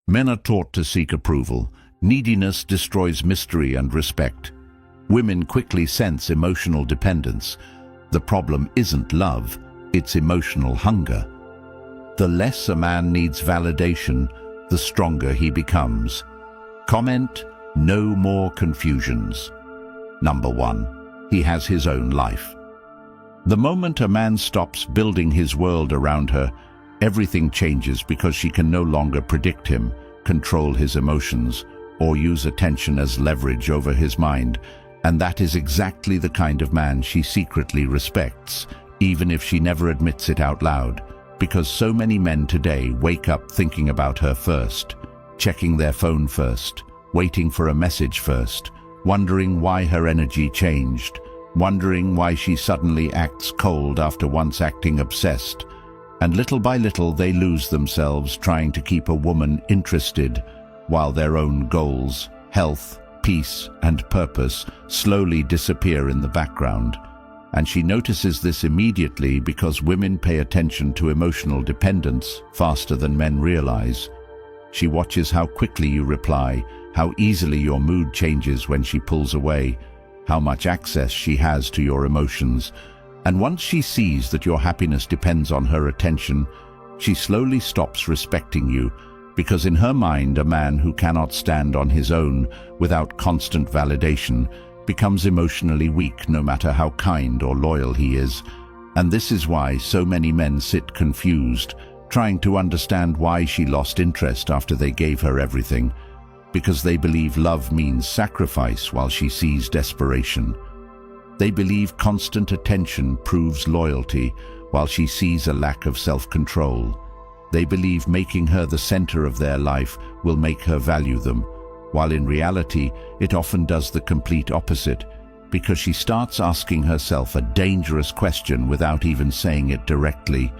Men are taught to seek approval. Neediness destroys mystery and respect. Women quickly sense emotional dependence. The problem isn't love, it's emotional hunger. The less a man needs validation, the stronger he becomes. Comment: no more confusions. Number 1. He has his own life. The moment a man stops building his world around her, everything changes because she can no longer predict him, control his emotions, or use attention as leverage over his mind. And that is exactly the kind of man she secretly respects, even if she never admits it out loud. Because so many men today wake up thinking about her first, checking their phone first, waiting for a message first, wondering why her energy changed, wondering why she suddenly acts cold after once acting obsessed. And little by little they lose themselves trying to keep a woman interested, while their own goals, health, peace, and purpose slowly disappear in the background. And she notices this immediately because women pay attention to emotional dependence faster than men realize. She watches how quickly you reply, how easily your mood changes when she pulls away, how much access she has to your emotions. And once she sees that your happiness depends on her attention, she slowly stops respecting you, because in her mind a man who cannot stand on his own without constant validation becomes emotionally weak no matter how kind or loyal he is. And this is why so many men sit confused, trying to understand why she lost interest after they gave her everything, because they believe love means sacrifice while she sees desperation. They believe constant attention proves loyalty while she sees a lack of self-control. They believe making her the center of their life will make her value them, while in reality it often does the complete opposite, because she starts asking herself a dangerous question without even saying it directly.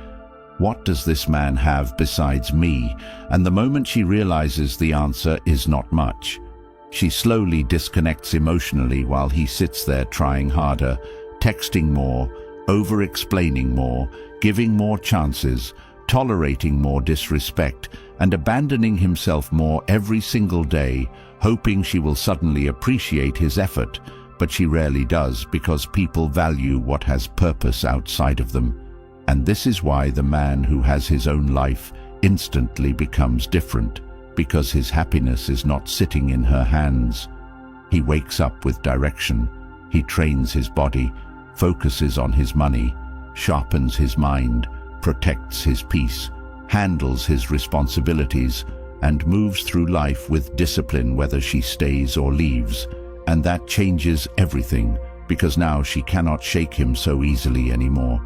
What does this man have besides me? And the moment she realizes the answer is not much, she slowly disconnects emotionally while he sits there trying harder, texting more, over-explaining more, giving more chances, tolerating more disrespect, and abandoning himself more every single day, hoping she will suddenly appreciate his effort. But she rarely does, because people value what has purpose outside of them. And this is why the man who has his own life instantly becomes different, because his happiness is not sitting in her hands. He wakes up with direction. He trains his body, focuses on his money, sharpens his mind, protects his peace, handles his responsibilities, and moves through life with discipline whether she stays or leaves. And that changes everything, because now she cannot shake him so easily anymore.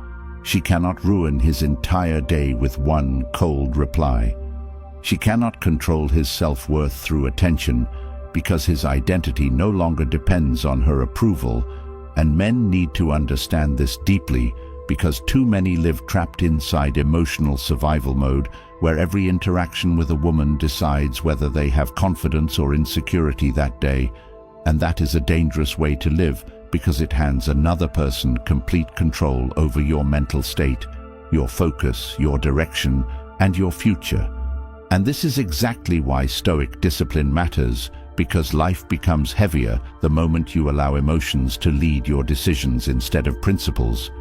She cannot ruin his entire day with one cold reply. She cannot control his self-worth through attention, because his identity no longer depends on her approval. And men need to understand this deeply, because too many live trapped inside emotional survival mode, where every interaction with a woman decides whether they have confidence or insecurity that day. And that is a dangerous way to live, because it hands another person complete control over your mental state, your focus, your direction, and your future. And this is exactly why stoic discipline matters, because life becomes heavier the moment you allow emotions to lead your decisions instead of principles.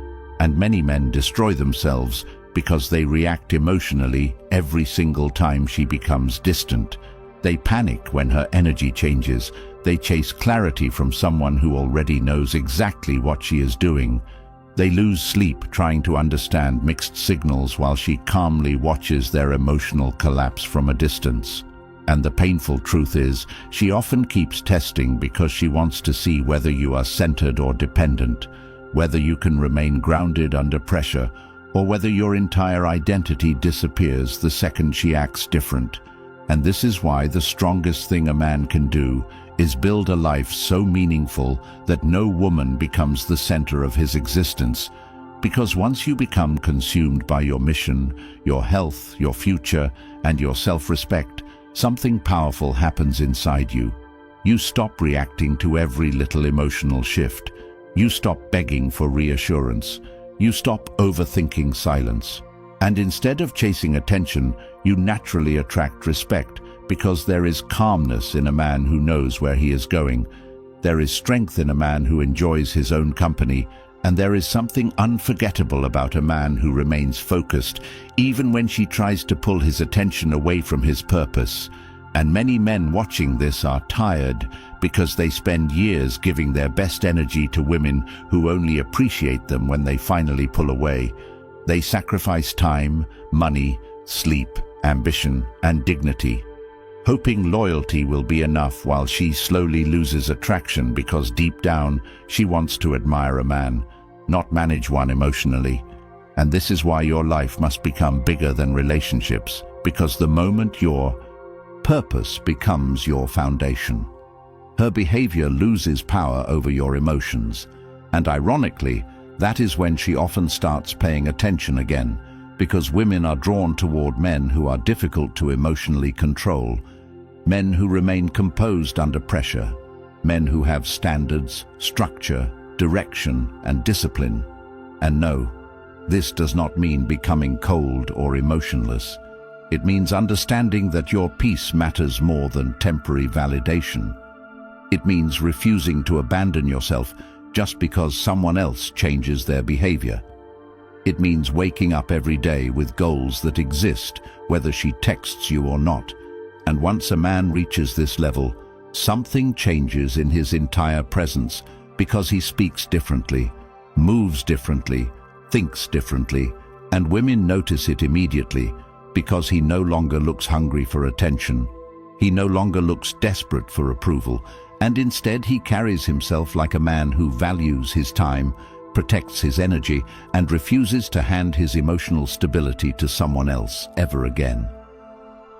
And many men destroy themselves because they react emotionally every single time she becomes distant. They panic when her energy changes. They chase clarity from someone who already knows exactly what she is doing. They lose sleep trying to understand mixed signals while she calmly watches their emotional collapse from a distance. And the painful truth is, she often keeps testing because she wants to see whether you are centered or dependent, whether you can remain grounded under pressure, or whether your entire identity disappears the second she acts different. And this is why the strongest thing a man can do is build a life so meaningful that no woman becomes the center of his existence. Because once you become consumed by your mission, your health, your future, and your self-respect, something powerful happens inside you. You stop reacting to every little emotional shift. You stop begging for reassurance. You stop overthinking silence. And instead of chasing attention, you naturally attract respect, because there is calmness in a man who knows where he is going. There is strength in a man who enjoys his own company, and there is something unforgettable about a man who remains focused, even when she tries to pull his attention away from his purpose. And many men watching this are tired because they spend years giving their best energy to women who only appreciate them when they finally pull away. They sacrifice time, money, sleep, ambition, and dignity, hoping loyalty will be enough while she slowly loses attraction because deep down she wants to admire a man, not manage one emotionally. And this is why your life must become bigger than relationships, because the moment your purpose becomes your foundation, her behavior loses power over your emotions. And ironically, that is when she often starts paying attention again, because women are drawn toward men who are difficult to emotionally control, men who remain composed under pressure, men who have standards, structure, direction, and discipline. And no, this does not mean becoming cold or emotionless. It means understanding that your peace matters more than temporary validation. It means refusing to abandon yourself just because someone else changes their behavior. It means waking up every day with goals that exist, whether she texts you or not. And once a man reaches this level, something changes in his entire presence, because he speaks differently, moves differently, thinks differently, and women notice it immediately, because he no longer looks hungry for attention. He no longer looks desperate for approval, and instead he carries himself like a man who values his time, protects his energy, and refuses to hand his emotional stability to someone else ever again.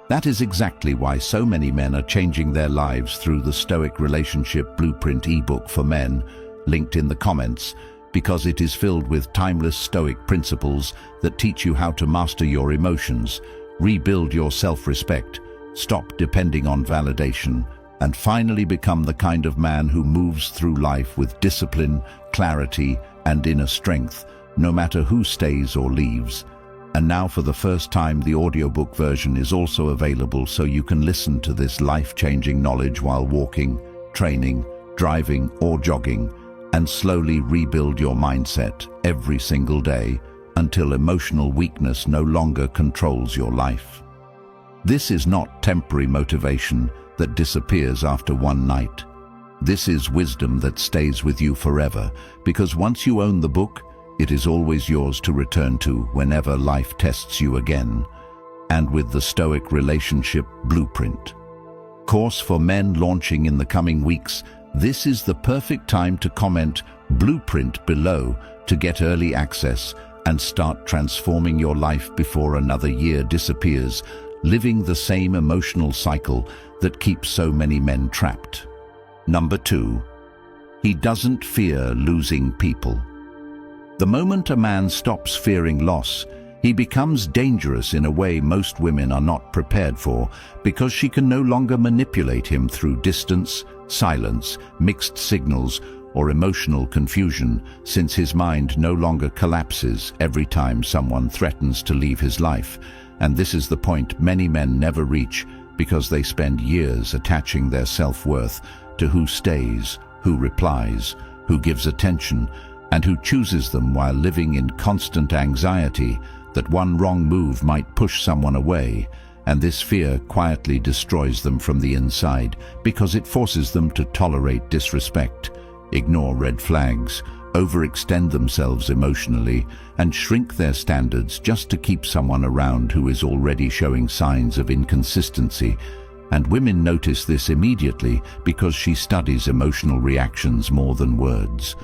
That is exactly why so many men are changing their lives through the Stoic Relationship Blueprint ebook for men, linked in the comments, because it is filled with timeless Stoic principles that teach you how to master your emotions, rebuild your self-respect, stop depending on validation, and finally become the kind of man who moves through life with discipline, clarity, and inner strength, no matter who stays or leaves. And now, for the first time, the audiobook version is also available, so you can listen to this life-changing knowledge while walking, training, driving, or jogging, and slowly rebuild your mindset every single day until emotional weakness no longer controls your life. This is not temporary motivation that disappears after one night. This is wisdom that stays with you forever, because once you own the book, it is always yours to return to whenever life tests you again. And with the Stoic Relationship Blueprint course for men launching in the coming weeks, this is the perfect time to comment Blueprint below to get early access and start transforming your life before another year disappears, living the same emotional cycle that keeps so many men trapped. Number 2, he doesn't fear losing people. The moment a man stops fearing loss, he becomes dangerous in a way most women are not prepared for, because she can no longer manipulate him through distance, silence, mixed signals, or emotional confusion, since his mind no longer collapses every time someone threatens to leave his life. And this is the point many men never reach, because they spend years attaching their self-worth to who stays, who replies, who gives attention, and who chooses them, while living in constant anxiety that one wrong move might push someone away. And this fear quietly destroys them from the inside, because it forces them to tolerate disrespect, ignore red flags, overextend themselves emotionally, and shrink their standards just to keep someone around who is already showing signs of inconsistency. And women notice this immediately, because she studies emotional reactions more than words.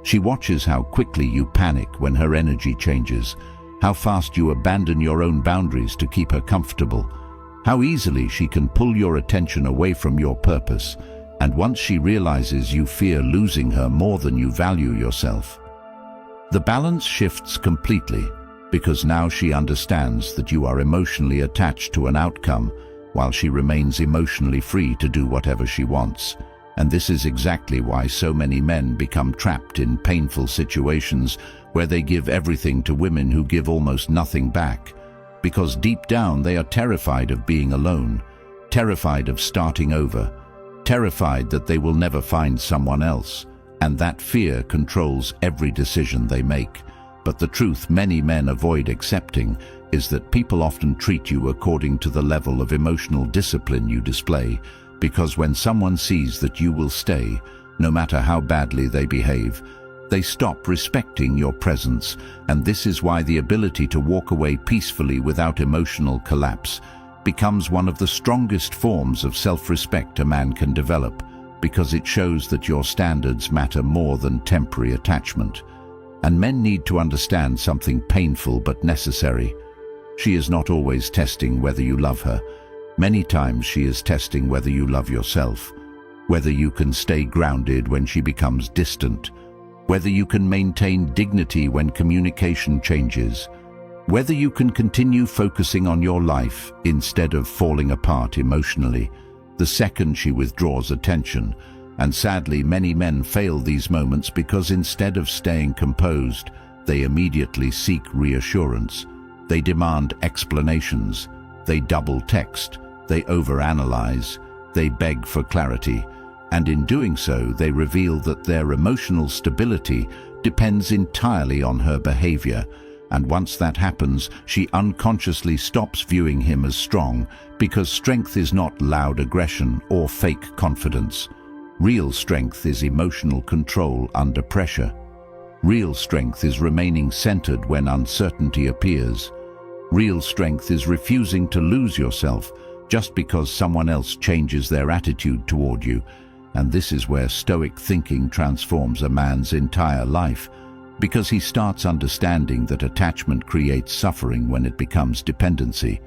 She watches how quickly you panic when her energy changes, how fast you abandon your own boundaries to keep her comfortable, how easily she can pull your attention away from your purpose. And once she realizes you fear losing her more than you value yourself, the balance shifts completely, because now she understands that you are emotionally attached to an outcome, while she remains emotionally free to do whatever she wants. And this is exactly why so many men become trapped in painful situations where they give everything to women who give almost nothing back, because deep down they are terrified of being alone, terrified of starting over, terrified that they will never find someone else, and that fear controls every decision they make. But the truth many men avoid accepting is that people often treat you according to the level of emotional discipline you display, because when someone sees that you will stay, no matter how badly they behave, they stop respecting your presence. And this is why the ability to walk away peacefully without emotional collapse becomes one of the strongest forms of self-respect a man can develop, because it shows that your standards matter more than temporary attachment. And men need to understand something painful but necessary. She is not always testing whether you love her. Many times she is testing whether you love yourself, whether you can stay grounded when she becomes distant, whether you can maintain dignity when communication changes, whether you can continue focusing on your life instead of falling apart emotionally the second she withdraws attention. And sadly, many men fail these moments because instead of staying composed, they immediately seek reassurance. They demand explanations, they double text, they overanalyze, they beg for clarity, and in doing so they reveal that their emotional stability depends entirely on her behavior. And once that happens, she unconsciously stops viewing him as strong, because strength is not loud aggression or fake confidence. Real strength is emotional control under pressure. Real strength is remaining centered when uncertainty appears. Real strength is refusing to lose yourself just because someone else changes their attitude toward you. And this is where stoic thinking transforms a man's entire life, because he starts understanding that attachment creates suffering when it becomes dependency.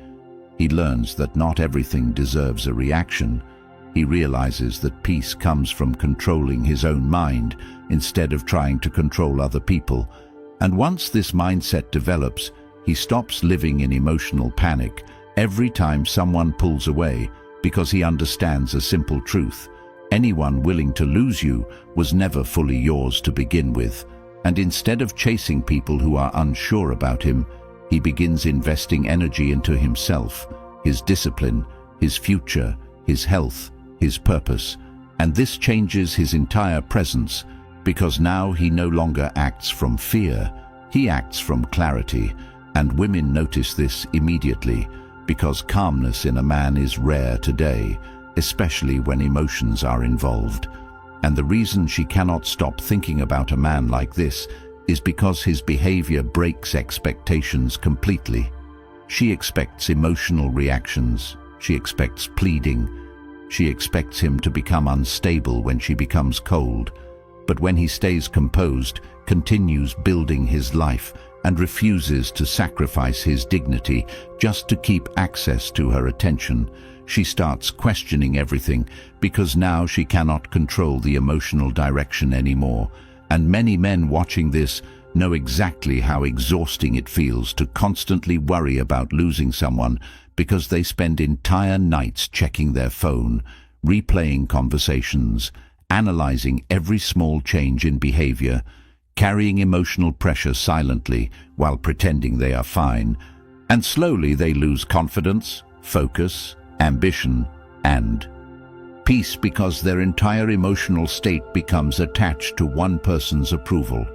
He learns that not everything deserves a reaction. He realizes that peace comes from controlling his own mind instead of trying to control other people. And once this mindset develops, he stops living in emotional panic every time someone pulls away, because he understands a simple truth: anyone willing to lose you was never fully yours to begin with. And instead of chasing people who are unsure about him, he begins investing energy into himself, his discipline, his future, his health, his purpose. And this changes his entire presence, because now he no longer acts from fear, he acts from clarity. And women notice this immediately, because calmness in a man is rare today, especially when emotions are involved. And the reason she cannot stop thinking about a man like this is because his behavior breaks expectations completely. She expects emotional reactions, she expects pleading, she expects him to become unstable when she becomes cold. But when he stays composed, continues building his life, and refuses to sacrifice his dignity just to keep access to her attention, she starts questioning everything, because now she cannot control the emotional direction anymore. And many men watching this know exactly how exhausting it feels to constantly worry about losing someone, because they spend entire nights checking their phone, replaying conversations, analyzing every small change in behavior, carrying emotional pressure silently while pretending they are fine. And slowly they lose confidence, focus, ambition, and peace, because their entire emotional state becomes attached to one person's approval.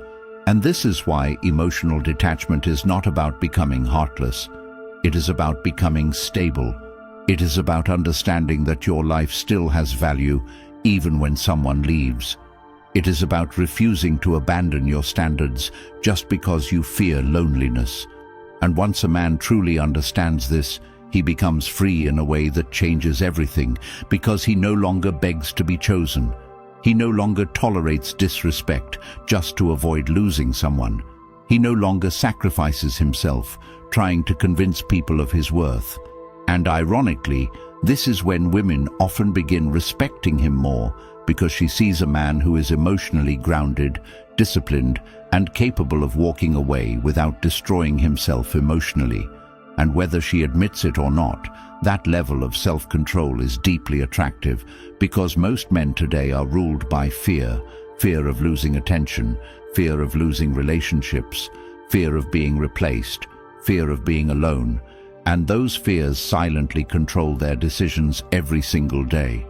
And this is why emotional detachment is not about becoming heartless. It is about becoming stable. It is about understanding that your life still has value even when someone leaves. It is about refusing to abandon your standards just because you fear loneliness. And once a man truly understands this, he becomes free in a way that changes everything, because he no longer begs to be chosen. He no longer tolerates disrespect just to avoid losing someone. He no longer sacrifices himself, trying to convince people of his worth. And ironically, this is when women often begin respecting him more, because she sees a man who is emotionally grounded, disciplined, and capable of walking away without destroying himself emotionally. And whether she admits it or not, that level of self-control is deeply attractive, because most men today are ruled by fear: fear of losing attention, fear of losing relationships, fear of being replaced, fear of being alone. and those fears silently control their decisions every single day.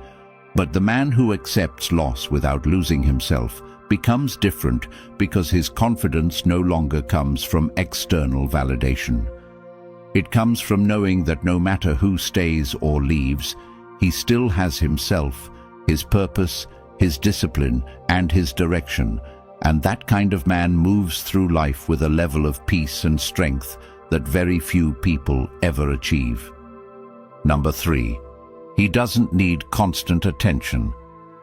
But the man who accepts loss without losing himself becomes different because his confidence no longer comes from external validation. It comes from knowing that no matter who stays or leaves, he still has himself, his purpose, his discipline, and his direction, and that kind of man moves through life with a level of peace and strength that very few people ever achieve. Number 3. He doesn't need constant attention.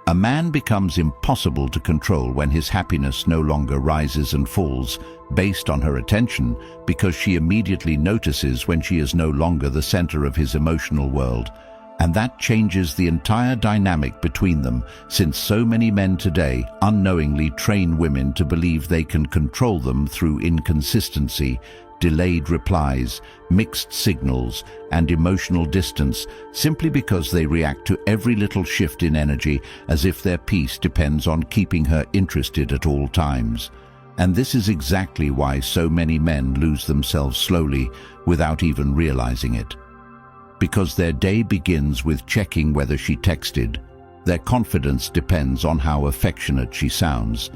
A man becomes impossible to control when his happiness no longer rises and falls based on her attention, because she immediately notices when she is no longer the center of his emotional world. And that changes the entire dynamic between them, since so many men today unknowingly train women to believe they can control them through inconsistency, delayed replies, mixed signals, and emotional distance, simply because they react to every little shift in energy as if their peace depends on keeping her interested at all times. And this is exactly why so many men lose themselves slowly without even realizing it. Because their day begins with checking whether she texted, their confidence depends on how affectionate she sounds,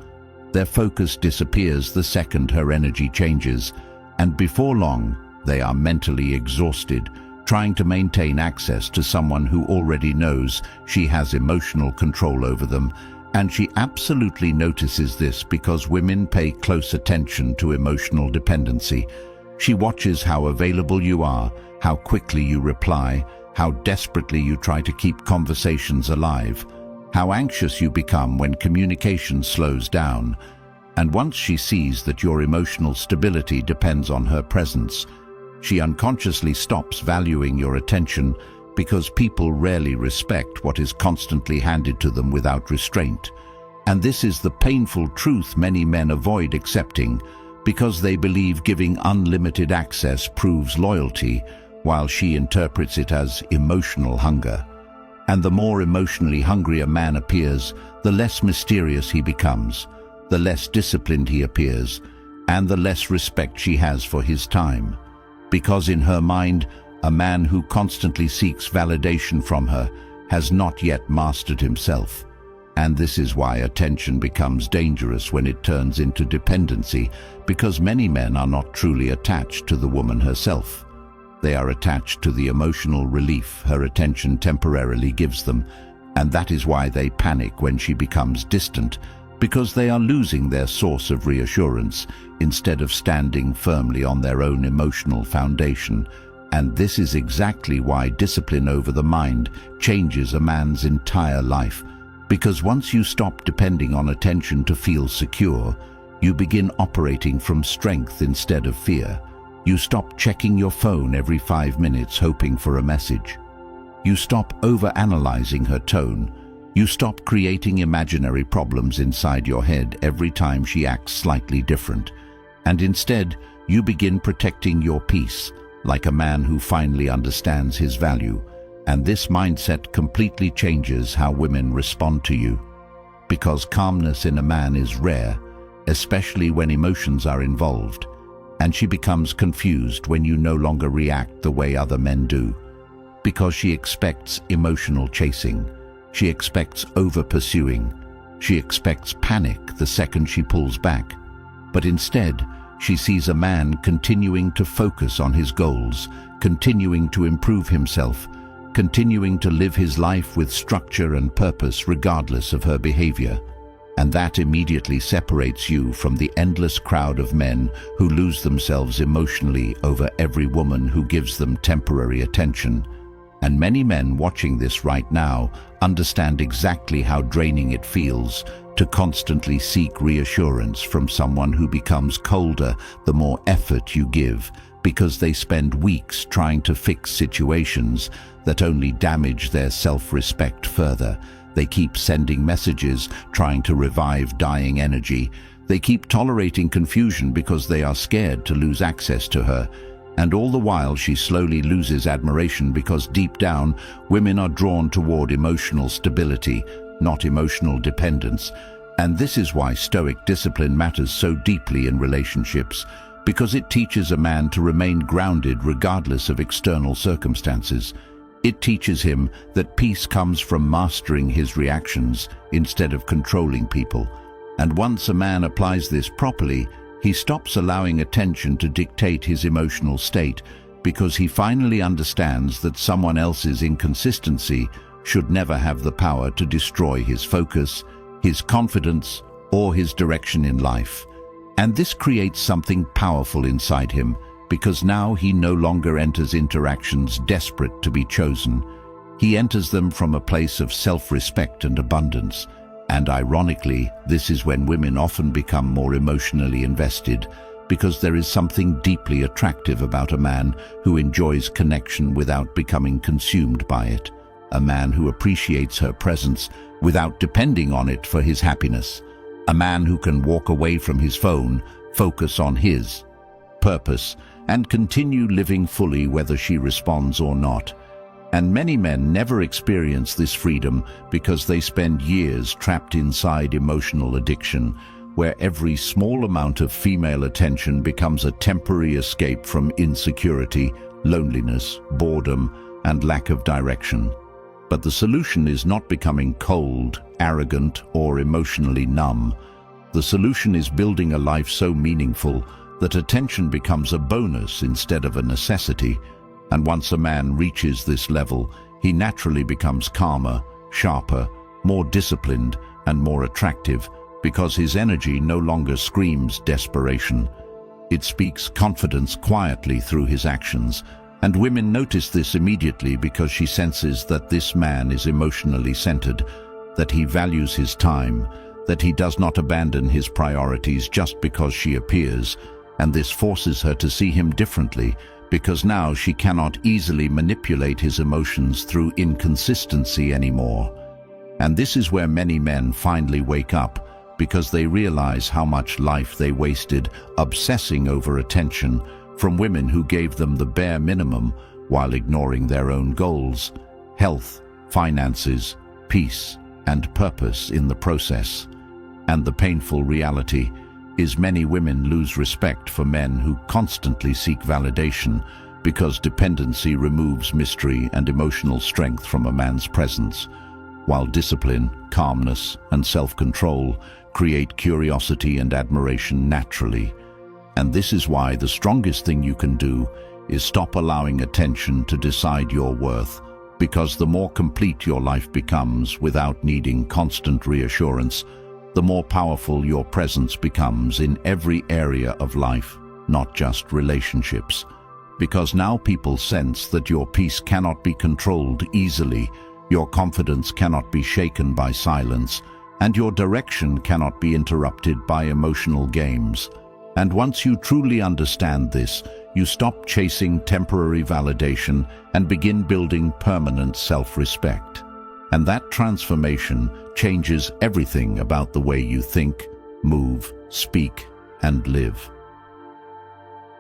their focus disappears the second her energy changes, and before long, they are mentally exhausted, trying to maintain access to someone who already knows she has emotional control over them. And she absolutely notices this because women pay close attention to emotional dependency. She watches how available you are, how quickly you reply, how desperately you try to keep conversations alive, how anxious you become when communication slows down. And once she sees that your emotional stability depends on her presence, she unconsciously stops valuing your attention, because people rarely respect what is constantly handed to them without restraint. And this is the painful truth many men avoid accepting, because they believe giving unlimited access proves loyalty, while she interprets it as emotional hunger. And the more emotionally hungry a man appears, the less mysterious he becomes, the less disciplined he appears, and the less respect she has for his time. Because in her mind, a man who constantly seeks validation from her has not yet mastered himself. And this is why attention becomes dangerous when it turns into dependency, because many men are not truly attached to the woman herself. They are attached to the emotional relief her attention temporarily gives them, and that is why they panic when she becomes distant, because they are losing their source of reassurance instead of standing firmly on their own emotional foundation. And this is exactly why discipline over the mind changes a man's entire life. Because once you stop depending on attention to feel secure, you begin operating from strength instead of fear. You stop checking your phone every 5 minutes hoping for a message. You stop overanalyzing her tone. You stop creating imaginary problems inside your head every time she acts slightly different. And instead, you begin protecting your peace, like a man who finally understands his value. And this mindset completely changes how women respond to you. Because calmness in a man is rare, especially when emotions are involved. And she becomes confused when you no longer react the way other men do. Because she expects emotional chasing. She expects over-pursuing. She expects panic the second she pulls back. But instead, she sees a man continuing to focus on his goals, continuing to improve himself, continuing to live his life with structure and purpose regardless of her behavior. And that immediately separates you from the endless crowd of men who lose themselves emotionally over every woman who gives them temporary attention. And many men watching this right now understand exactly how draining it feels to constantly seek reassurance from someone who becomes colder the more effort you give, because they spend weeks trying to fix situations that only damage their self-respect further. They keep sending messages, trying to revive dying energy. They keep tolerating confusion because they are scared to lose access to her. And all the while she slowly loses admiration, because deep down, women are drawn toward emotional stability, not emotional dependence. And this is why stoic discipline matters so deeply in relationships, because it teaches a man to remain grounded regardless of external circumstances. It teaches him that peace comes from mastering his reactions instead of controlling people. And once a man applies this properly, he stops allowing attention to dictate his emotional state, because he finally understands that someone else's inconsistency should never have the power to destroy his focus, his confidence, or his direction in life. And this creates something powerful inside him, because now he no longer enters interactions desperate to be chosen. He enters them from a place of self-respect and abundance. And ironically, this is when women often become more emotionally invested, because there is something deeply attractive about a man who enjoys connection without becoming consumed by it. A man who appreciates her presence without depending on it for his happiness. A man who can walk away from his phone, focus on his purpose, and continue living fully whether she responds or not. And many men never experience this freedom because they spend years trapped inside emotional addiction, where every small amount of female attention becomes a temporary escape from insecurity, loneliness, boredom, and lack of direction. But the solution is not becoming cold, arrogant, or emotionally numb. The solution is building a life so meaningful that attention becomes a bonus instead of a necessity. And once a man reaches this level, he naturally becomes calmer, sharper, more disciplined, and more attractive, because his energy no longer screams desperation. It speaks confidence quietly through his actions, and women notice this immediately because she senses that this man is emotionally centered, that he values his time, that he does not abandon his priorities just because she appears, and this forces her to see him differently, because now she cannot easily manipulate his emotions through inconsistency anymore. And this is where many men finally wake up, because they realize how much life they wasted obsessing over attention from women who gave them the bare minimum while ignoring their own goals, health, finances, peace, and purpose in the process. And the painful reality is many women lose respect for men who constantly seek validation, because dependency removes mystery and emotional strength from a man's presence, while discipline, calmness, and self-control create curiosity and admiration naturally. And this is why the strongest thing you can do is stop allowing attention to decide your worth, because the more complete your life becomes without needing constant reassurance, the more powerful your presence becomes in every area of life, not just relationships. Because now people sense that your peace cannot be controlled easily, your confidence cannot be shaken by silence, and your direction cannot be interrupted by emotional games. And once you truly understand this, you stop chasing temporary validation and begin building permanent self-respect. And that transformation changes everything about the way you think, move, speak, and live.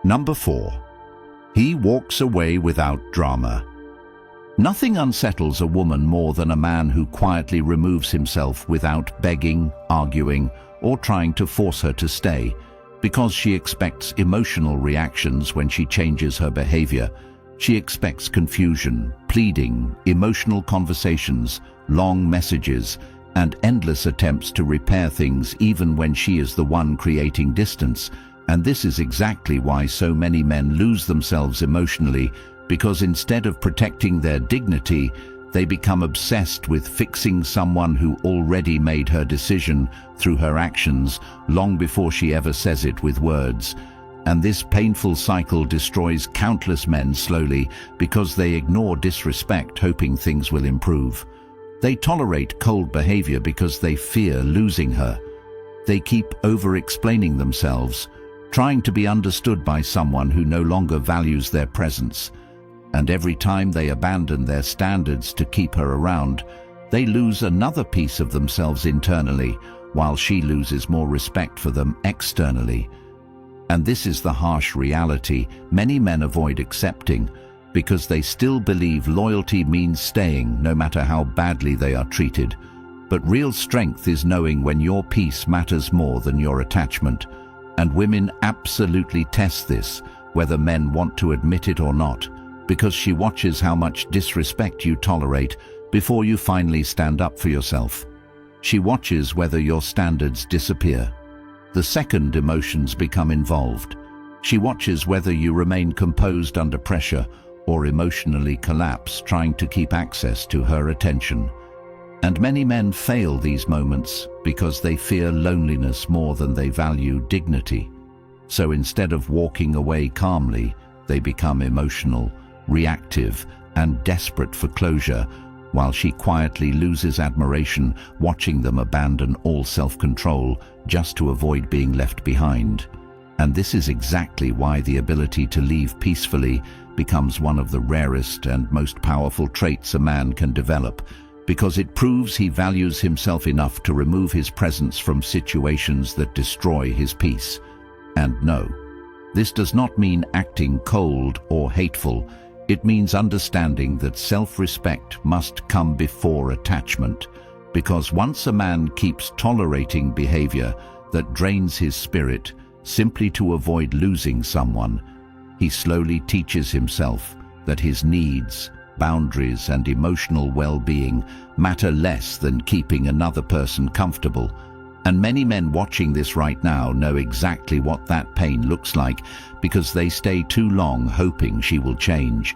Number 4. He walks away without drama. Nothing unsettles a woman more than a man who quietly removes himself without begging, arguing, or trying to force her to stay, because she expects emotional reactions when she changes her behavior. She expects confusion, pleading, emotional conversations, long messages, and endless attempts to repair things even when she is the one creating distance. And this is exactly why so many men lose themselves emotionally, because instead of protecting their dignity, they become obsessed with fixing someone who already made her decision through her actions long before she ever says it with words. And this painful cycle destroys countless men slowly, because they ignore disrespect hoping things will improve. They tolerate cold behavior because they fear losing her. They keep over-explaining themselves, trying to be understood by someone who no longer values their presence. And every time they abandon their standards to keep her around, they lose another piece of themselves internally, while she loses more respect for them externally. And this is the harsh reality many men avoid accepting, because they still believe loyalty means staying no matter how badly they are treated. But real strength is knowing when your peace matters more than your attachment, And women absolutely test this, whether men want to admit it or not, because she watches how much disrespect you tolerate before you finally stand up for yourself. She watches whether your standards disappear. The second emotions become involved. She watches whether you remain composed under pressure or emotionally collapse, trying to keep access to her attention. And many men fail these moments because they fear loneliness more than they value dignity. So instead of walking away calmly, they become emotional, reactive, and desperate for closure, while she quietly loses admiration, watching them abandon all self-control just to avoid being left behind. And this is exactly why the ability to leave peacefully becomes one of the rarest and most powerful traits a man can develop, because it proves he values himself enough to remove his presence from situations that destroy his peace. And no, this does not mean acting cold or hateful. It means understanding that self-respect must come before attachment, because once a man keeps tolerating behavior that drains his spirit simply to avoid losing someone, he slowly teaches himself that his needs, boundaries, and emotional well-being matter less than keeping another person comfortable. And many men watching this right now know exactly what that pain looks like, because they stay too long hoping she will change.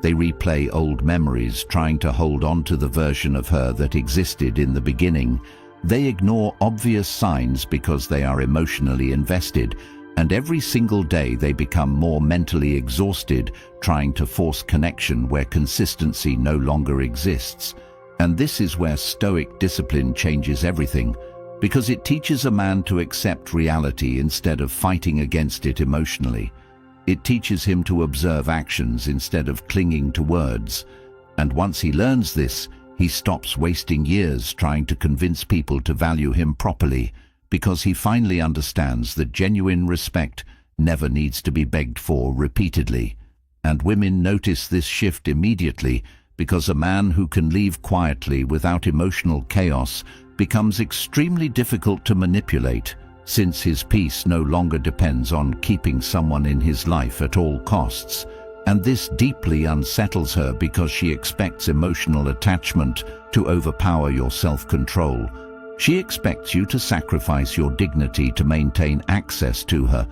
They replay old memories, trying to hold on to the version of her that existed in the beginning. They ignore obvious signs because they are emotionally invested, and every single day they become more mentally exhausted, trying to force connection where consistency no longer exists. And this is where stoic discipline changes everything, because it teaches a man to accept reality instead of fighting against it emotionally. It teaches him to observe actions instead of clinging to words. And once he learns this, he stops wasting years trying to convince people to value him properly, because he finally understands that genuine respect never needs to be begged for repeatedly. And women notice this shift immediately, because a man who can leave quietly without emotional chaos becomes extremely difficult to manipulate, since his peace no longer depends on keeping someone in his life at all costs. And this deeply unsettles her, because she expects emotional attachment to overpower your self-control. She expects you to sacrifice your dignity to maintain access to her,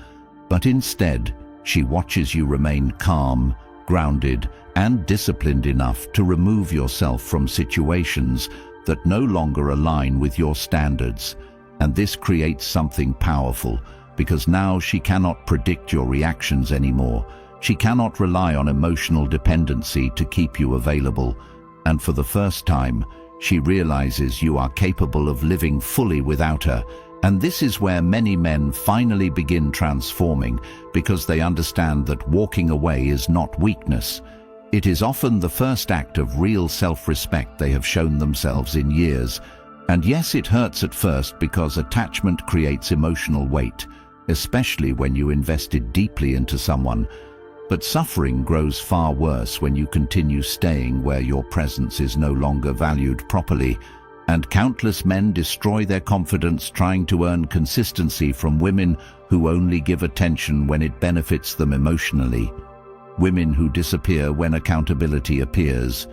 but instead, she watches you remain calm, grounded, and disciplined enough to remove yourself from situations that no longer align with your standards. And this creates something powerful, because now she cannot predict your reactions anymore. She cannot rely on emotional dependency to keep you available. And for the first time, she realizes you are capable of living fully without her. And this is where many men finally begin transforming, because they understand that walking away is not weakness. It is often the first act of real self-respect they have shown themselves in years. And yes, it hurts at first, because attachment creates emotional weight, especially when you invested deeply into someone. But suffering grows far worse when you continue staying where your presence is no longer valued properly. And countless men destroy their confidence trying to earn consistency from women who only give attention when it benefits them emotionally. Women who disappear when accountability appears.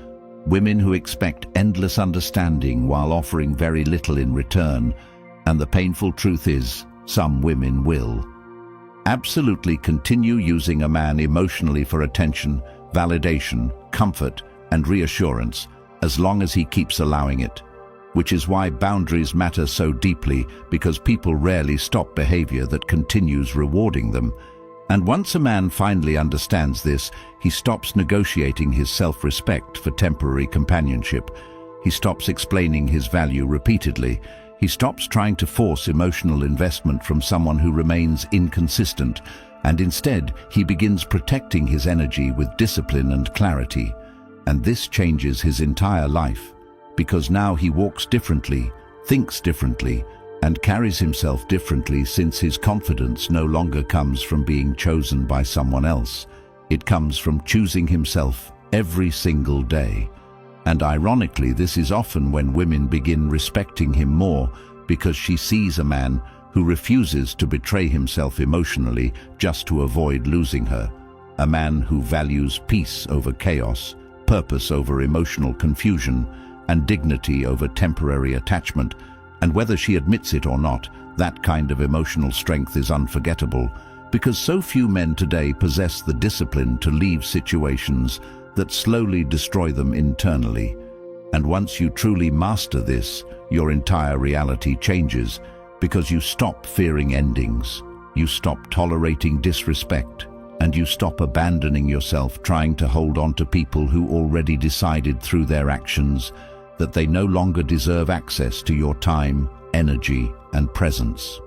Women who expect endless understanding while offering very little in return. And the painful truth is, some women will absolutely continue using a man emotionally for attention, validation, comfort, and reassurance, as long as he keeps allowing it. Which is why boundaries matter so deeply, because people rarely stop behavior that continues rewarding them. And once a man finally understands this, he stops negotiating his self-respect for temporary companionship. He stops explaining his value repeatedly. He stops trying to force emotional investment from someone who remains inconsistent, and instead he begins protecting his energy with discipline and clarity. And this changes his entire life, because now he walks differently, thinks differently, and carries himself differently, since his confidence no longer comes from being chosen by someone else. It comes from choosing himself every single day. And ironically, this is often when women begin respecting him more, because she sees a man who refuses to betray himself emotionally just to avoid losing her. A man who values peace over chaos, purpose over emotional confusion, and dignity over temporary attachment. And whether she admits it or not, that kind of emotional strength is unforgettable, because so few men today possess the discipline to leave situations that slowly destroy them internally. And once you truly master this, your entire reality changes, because you stop fearing endings, you stop tolerating disrespect, and you stop abandoning yourself trying to hold on to people who already decided through their actions that they no longer deserve access to your time, energy, and presence.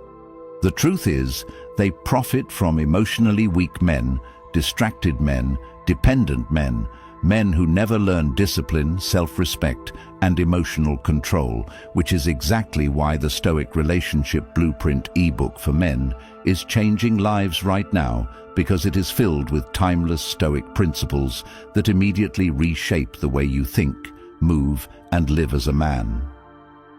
The truth is, they profit from emotionally weak men, distracted men, dependent men, men who never learn discipline, self-respect, and emotional control, which is exactly why the Stoic Relationship Blueprint ebook for men is changing lives right now, because it is filled with timeless Stoic principles that immediately reshape the way you think, move, and live as a man.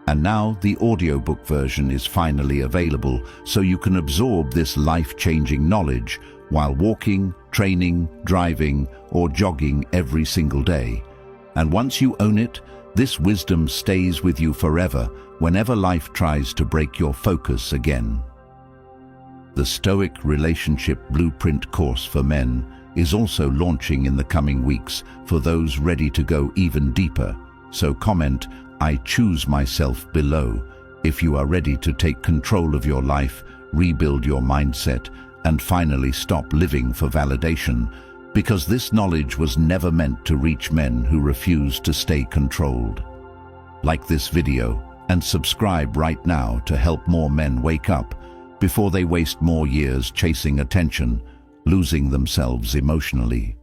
And now the audiobook version is finally available, so you can absorb this life-changing knowledge while walking, training, driving, or jogging every single day. And once you own it, this wisdom stays with you forever whenever life tries to break your focus again. The Stoic Relationship Blueprint course for men is also launching in the coming weeks for those ready to go even deeper. So comment, "I choose myself" below if you are ready to take control of your life, rebuild your mindset, and finally stop living for validation, because this knowledge was never meant to reach men who refuse to stay controlled. Like this video and subscribe right now to help more men wake up before they waste more years chasing attention, losing themselves emotionally.